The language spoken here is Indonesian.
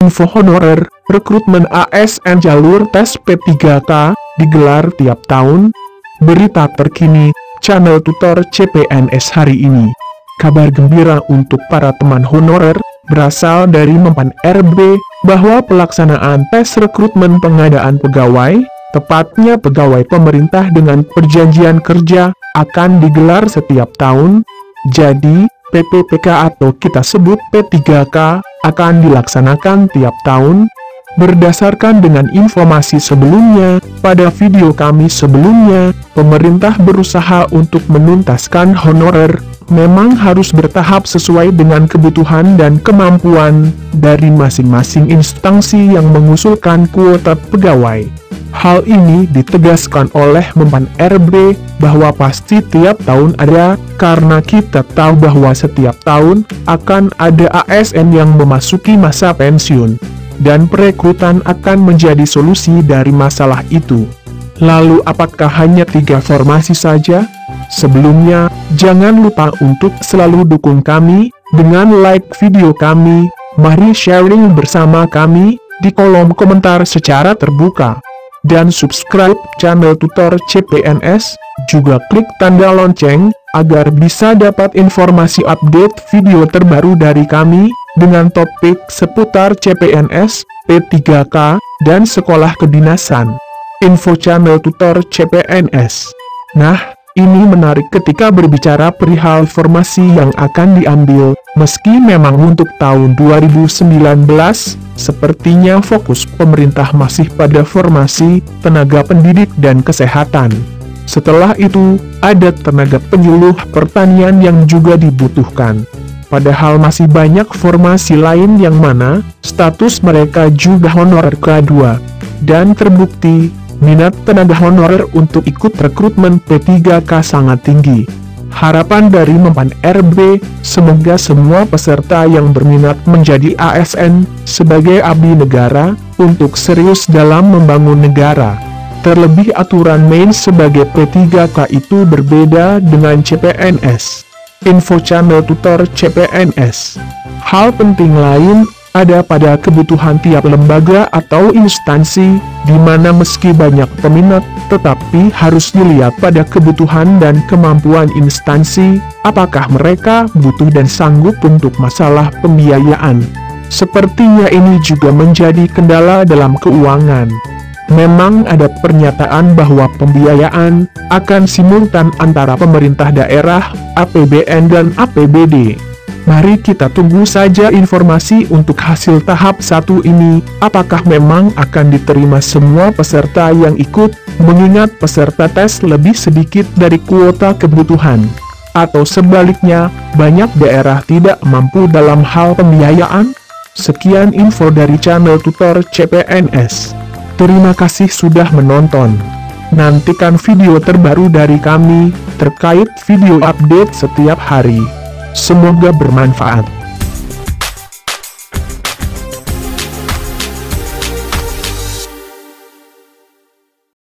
Info honorer, rekrutmen ASN jalur tes P3K, digelar tiap tahun. Berita terkini, channel tutor CPNS hari ini. Kabar gembira untuk para teman honorer, berasal dari Mempan RB, bahwa pelaksanaan tes rekrutmen pengadaan pegawai, tepatnya pegawai pemerintah dengan perjanjian kerja, akan digelar setiap tahun. Jadi, PPPK atau kita sebut P3K, akan dilaksanakan tiap tahun. Berdasarkan dengan informasi sebelumnya, pada video kami sebelumnya, pemerintah berusaha untuk menuntaskan honorer, memang harus bertahap sesuai dengan kebutuhan dan kemampuan dari masing-masing instansi yang mengusulkan kuota pegawai. Hal ini ditegaskan oleh Mempan RB, bahwa pasti tiap tahun ada, karena kita tahu bahwa setiap tahun akan ada ASN yang memasuki masa pensiun, dan perekrutan akan menjadi solusi dari masalah itu. Lalu apakah hanya 3 formasi saja? Sebelumnya, jangan lupa untuk selalu dukung kami, dengan like video kami, mari sharing bersama kami, di kolom komentar secara terbuka. Dan subscribe channel tutor CPNS, juga klik tanda lonceng, agar bisa dapat informasi update video terbaru dari kami, dengan topik seputar CPNS, P3K, dan sekolah kedinasan. Info channel tutor CPNS. Nah, ini menarik ketika berbicara perihal formasi yang akan diambil, meski memang untuk tahun 2019, sepertinya fokus pemerintah masih pada formasi tenaga pendidik dan kesehatan. Setelah itu, ada tenaga penyuluh pertanian yang juga dibutuhkan. Padahal masih banyak formasi lain yang mana status mereka juga honorer K2. Dan terbukti, minat tenaga honorer untuk ikut rekrutmen P3K sangat tinggi. Harapan dari Mempan RB, semoga semua peserta yang berminat menjadi ASN sebagai abdi negara, untuk serius dalam membangun negara. Terlebih aturan main sebagai P3K itu berbeda dengan CPNS. Info channel tutor CPNS. Hal penting lain ada pada kebutuhan tiap lembaga atau instansi, di mana meski banyak peminat, tetapi harus dilihat pada kebutuhan dan kemampuan instansi, apakah mereka butuh dan sanggup untuk masalah pembiayaan. Sepertinya ini juga menjadi kendala dalam keuangan. Memang ada pernyataan bahwa pembiayaan akan simultan antara pemerintah daerah, APBN dan APBD. Mari kita tunggu saja informasi untuk hasil tahap 1 ini, apakah memang akan diterima semua peserta yang ikut, mengingat peserta tes lebih sedikit dari kuota kebutuhan. Atau sebaliknya, banyak daerah tidak mampu dalam hal pembiayaan. Sekian info dari channel tutor CPNS. Terima kasih sudah menonton. Nantikan video terbaru dari kami, terkait video update setiap hari. Semoga bermanfaat.